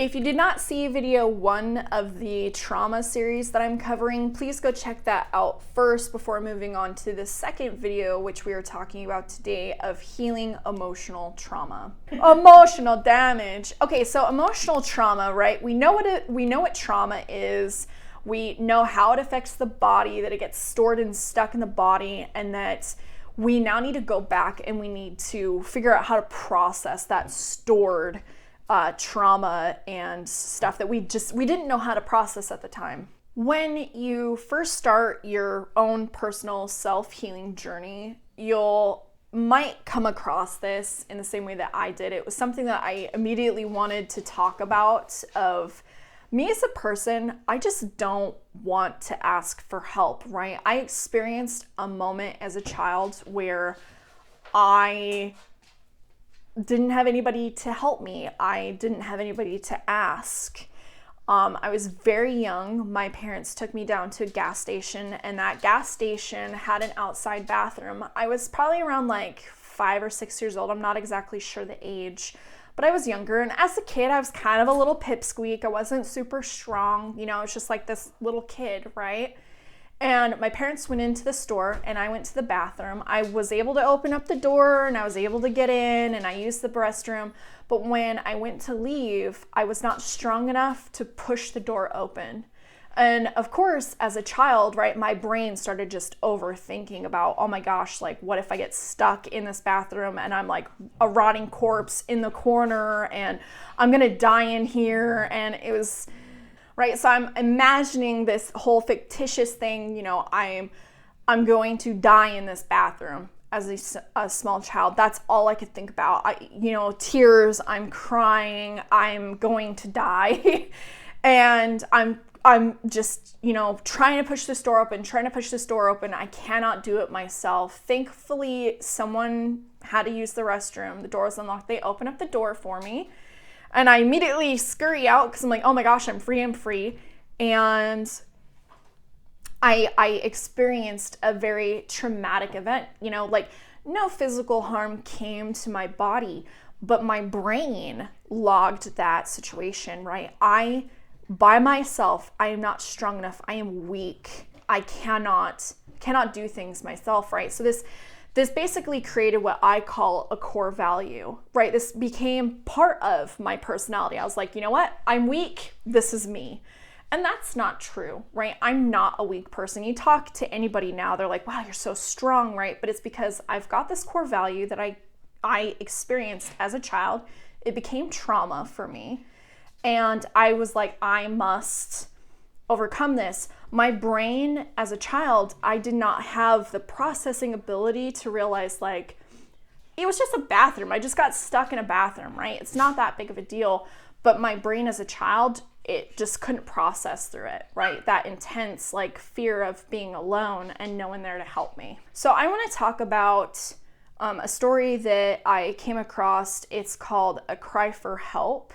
If you did not see video 1 of the trauma series that I'm covering, please go check that out first before moving on to the second video, which we are talking about today, of healing emotional trauma. Emotional damage. Okay, so emotional trauma, right? We know what trauma is. We know how it affects the body, that it gets stored and stuck in the body, and that we now need to go back and we need to figure out how to process that stored trauma and stuff that we didn't know how to process at the time. When you first start your own personal self-healing journey, might come across this in the same way that I did. It was something that I immediately wanted to talk about. Of me as a person, I just don't want to ask for help, right? I experienced a moment as a child where I didn't have anybody to help me. I didn't have anybody to ask. I was very young. My parents took me down to a gas station, and that gas station had an outside bathroom. I was probably around like 5 or 6 years old. I'm not exactly sure the age, but I was younger. And as a kid, I was kind of a little pipsqueak. I wasn't super strong. I was just like this little kid, right? And my parents went into the store and I went to the bathroom. I was able to open up the door and I was able to get in and I used the restroom. But when I went to leave, I was not strong enough to push the door open. And of course, as a child, right, my brain started just overthinking about, oh my gosh, like what if I get stuck in this bathroom and I'm like a rotting corpse in the corner and I'm gonna die in here. And it was... right, so I'm imagining this whole fictitious thing, I'm going to die in this bathroom as a small child. That's all I could think about. Tears, I'm crying, I'm going to die. And I'm just, trying to push this door open. I cannot do it myself. Thankfully, someone had to use the restroom. The door was unlocked. They opened up the door for me. And I immediately scurry out because I'm like, oh my gosh, I'm free. And I experienced a very traumatic event, no physical harm came to my body, but my brain logged that situation, right? By myself, I am not strong enough. I am weak. I cannot do things myself, right? So this basically created what I call a core value, right? This became part of my personality. I was like, you know what? I'm weak. This is me. And that's not true, right? I'm not a weak person. You talk to anybody now, they're like, wow, you're so strong, right? But it's because I've got this core value that I experienced as a child. It became trauma for me. And I was like, I must overcome this. My brain as a child, I did not have the processing ability to realize like, it was just a bathroom. I just got stuck in a bathroom, right? It's not that big of a deal. But my brain as a child, it just couldn't process through it, right? That intense like fear of being alone and no one there to help me. So I want to talk about a story that I came across. It's called A Cry for Help.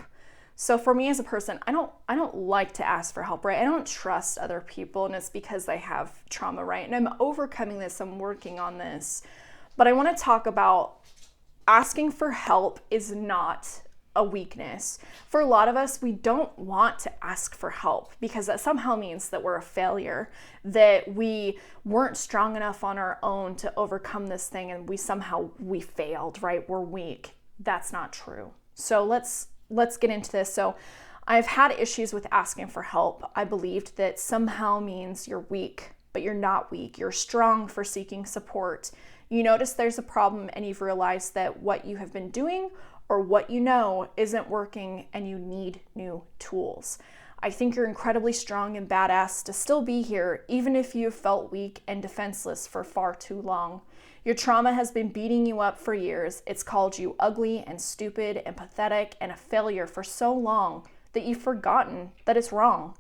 So for me as a person, I don't like to ask for help, right? I don't trust other people, and it's because I have trauma, right? And I'm overcoming this, I'm working on this. But I want to talk about asking for help is not a weakness. For a lot of us, we don't want to ask for help because that somehow means that we're a failure, that we weren't strong enough on our own to overcome this thing and we failed, right? We're weak. That's not true. So let's get into this. So I've had issues with asking for help. I believed that somehow means you're weak, but you're not weak. You're strong for seeking support. You notice there's a problem and you've realized that what you have been doing or what you know isn't working and you need new tools. I think you're incredibly strong and badass to still be here, even if you've felt weak and defenseless for far too long. Your trauma has been beating you up for years. It's called you ugly and stupid and pathetic and a failure for so long that you've forgotten that it's wrong.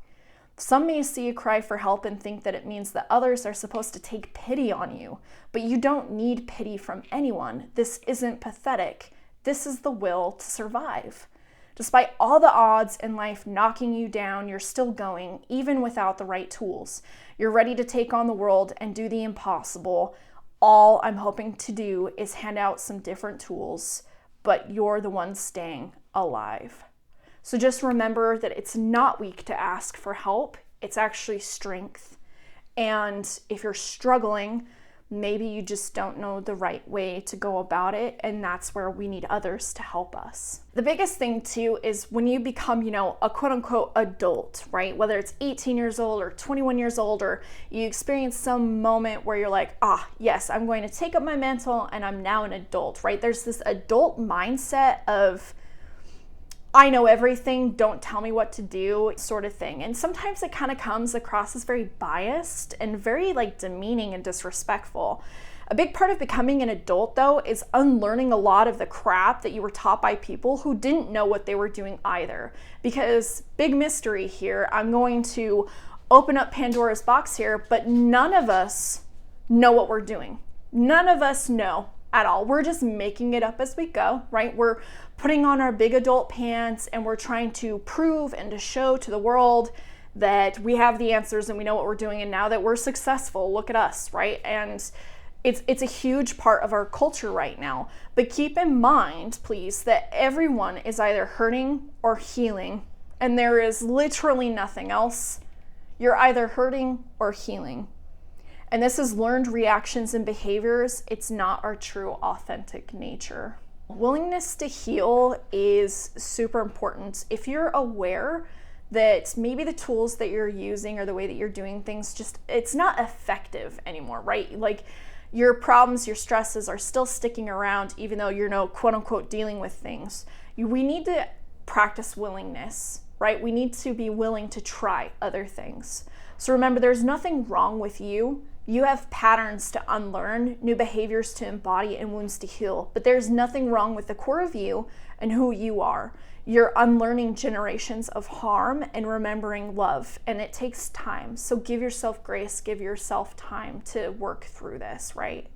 Some may see you cry for help and think that it means that others are supposed to take pity on you, but you don't need pity from anyone. This isn't pathetic. This is the will to survive. Despite all the odds in life knocking you down, you're still going, even without the right tools. You're ready to take on the world and do the impossible. All I'm hoping to do is hand out some different tools, but you're the one staying alive. So just remember that it's not weak to ask for help. It's actually strength. And if you're struggling, maybe you just don't know the right way to go about it, and that's where we need others to help us. The biggest thing too is when you become, a quote unquote adult, right? Whether it's 18 years old or 21 years old, or you experience some moment where you're like, yes, I'm going to take up my mantle and I'm now an adult, right? There's this adult mindset of, I know everything, don't tell me what to do, sort of thing. And sometimes it kind of comes across as very biased and very demeaning and disrespectful. A big part of becoming an adult, though, is unlearning a lot of the crap that you were taught by people who didn't know what they were doing either. Because, big mystery here, I'm going to open up Pandora's box here, but none of us know what we're doing. None of us know at all. We're just making it up as we go, right? We're putting on our big adult pants and we're trying to prove and to show to the world that we have the answers and we know what we're doing, and now that we're successful, look at us, right? And it's a huge part of our culture right now. But keep in mind, please, that everyone is either hurting or healing, and there is literally nothing else. You're either hurting or healing. And this is learned reactions and behaviors. It's not our true, authentic nature. Willingness to heal is super important. If you're aware that maybe the tools that you're using or the way that you're doing things, it's not effective anymore, right? Like your problems, your stresses are still sticking around, even though you're quote unquote dealing with things. We need to practice willingness, right? We need to be willing to try other things. So remember, there's nothing wrong with you. You have patterns to unlearn, new behaviors to embody, and wounds to heal. But there's nothing wrong with the core of you and who you are. You're unlearning generations of harm and remembering love, and it takes time. So give yourself grace, give yourself time to work through this, right?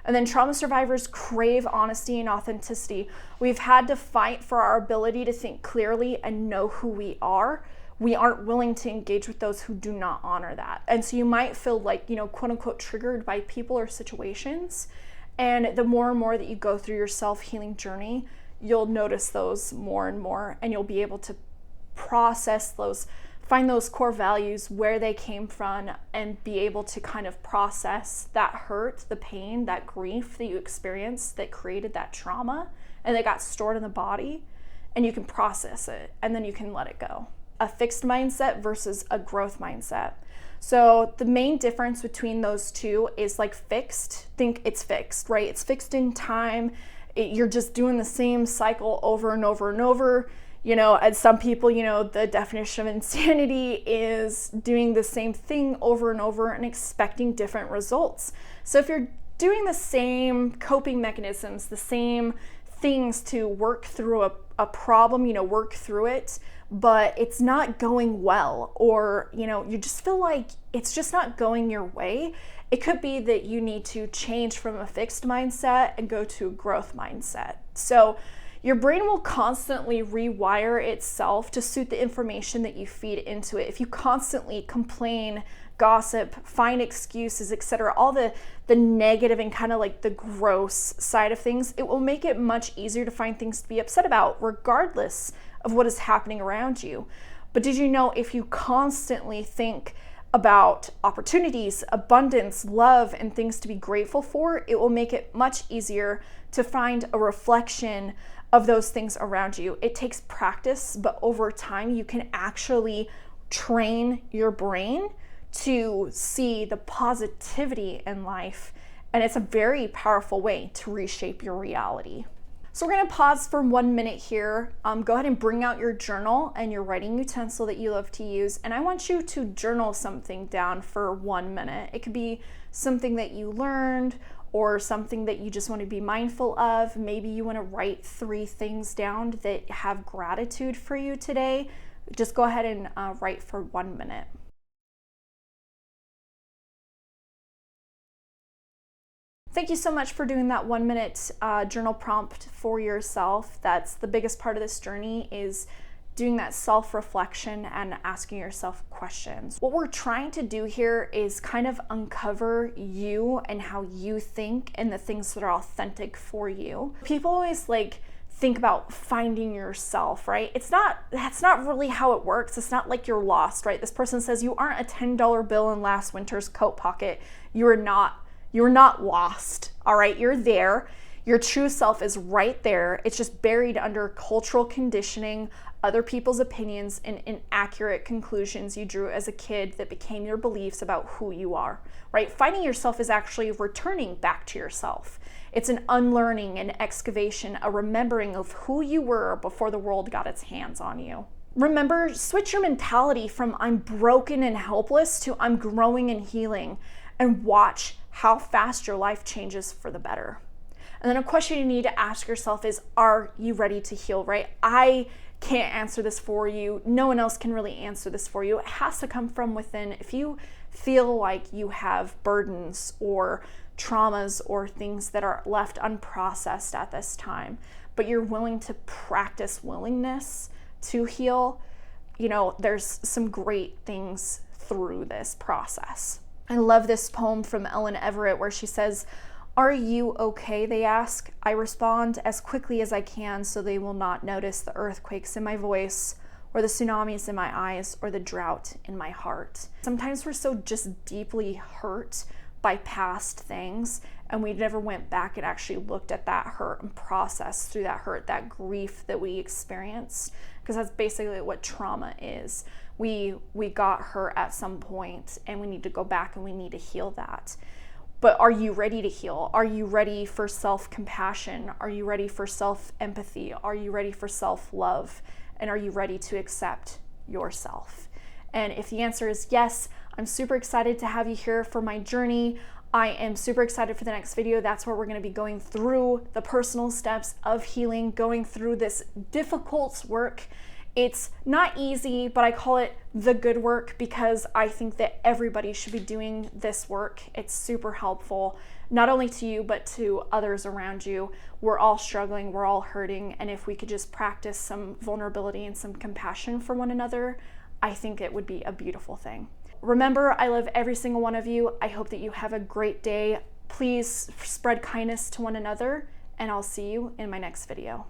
And then trauma survivors crave honesty and authenticity. We've had to fight for our ability to think clearly and know who we are. We aren't willing to engage with those who do not honor that. And so you might feel quote unquote triggered by people or situations. And the more and more that you go through your self-healing journey, you'll notice those more and more, and you'll be able to process those, find those core values, where they came from, and be able to kind of process that hurt, the pain, that grief that you experienced that created that trauma and that got stored in the body, and you can process it and then you can let it go. A fixed mindset versus a growth mindset. So the main difference between those two is fixed. Think it's fixed, right? It's fixed in time. You're just doing the same cycle over and over and over. As some people, the definition of insanity is doing the same thing over and over and expecting different results. So if you're doing the same coping mechanisms, the same things to work through a problem, work through it, but it's not going well, or you just feel like it's just not going your way, it could be that you need to change from a fixed mindset and go to a growth mindset. So your brain will constantly rewire itself to suit the information that you feed into it. If you constantly complain, gossip, find excuses, etc., all the negative and kind of the gross side of things, it will make it much easier to find things to be upset about, regardless of what is happening around you. But did you know, if you constantly think about opportunities, abundance, love, and things to be grateful for, it will make it much easier to find a reflection of those things around you. It takes practice, but over time you can actually train your brain to see the positivity in life, and it's a very powerful way to reshape your reality. So we're gonna pause for 1 minute here. Go ahead and bring out your journal and your writing utensil that you love to use, and I want you to journal something down for 1 minute. It could be something that you learned or something that you just want to be mindful of. Maybe you want to write 3 things down that have gratitude for you today. Just go ahead and write for 1 minute. Thank you so much for doing that 1 minute journal prompt for yourself. That's the biggest part of this journey, is doing that self-reflection and asking yourself questions. What we're trying to do here is kind of uncover you and how you think and the things that are authentic for you. People always think about finding yourself, right? That's not really how it works. It's not like you're lost, right? This person says you aren't a $10 bill in last winter's coat pocket. You're not lost, all right? You're there. Your true self is right there. It's just buried under cultural conditioning, other people's opinions, and inaccurate conclusions you drew as a kid that became your beliefs about who you are, right? Finding yourself is actually returning back to yourself. It's an unlearning, an excavation, a remembering of who you were before the world got its hands on you. Remember, switch your mentality from I'm broken and helpless to I'm growing and healing, and watch how fast your life changes for the better. And then a question you need to ask yourself is, are you ready to heal, right? I can't answer this for you. No one else can really answer this for you. It has to come from within. If you feel like you have burdens or traumas or things that are left unprocessed at this time, but you're willing to practice willingness to heal, there's some great things through this process. I love this poem from Ellen Everett where she says, "Are you okay?" they ask. I respond as quickly as I can so they will not notice the earthquakes in my voice or the tsunamis in my eyes or the drought in my heart. Sometimes we're so just deeply hurt by past things, and we never went back and actually looked at that hurt and processed through that hurt, that grief that we experienced, because that's basically what trauma is. We got hurt at some point, and we need to go back and we need to heal that. But are you ready to heal? Are you ready for self-compassion? Are you ready for self-empathy? Are you ready for self-love? And are you ready to accept yourself? And if the answer is yes, I'm super excited to have you here for my journey. I am super excited for the next video. That's where we're going to be going through the personal steps of healing, going through this difficult work. It's not easy, but I call it the good work because I think that everybody should be doing this work. It's super helpful, not only to you, but to others around you. We're all struggling, we're all hurting, and if we could just practice some vulnerability and some compassion for one another, I think it would be a beautiful thing. Remember, I love every single one of you. I hope that you have a great day. Please spread kindness to one another, and I'll see you in my next video.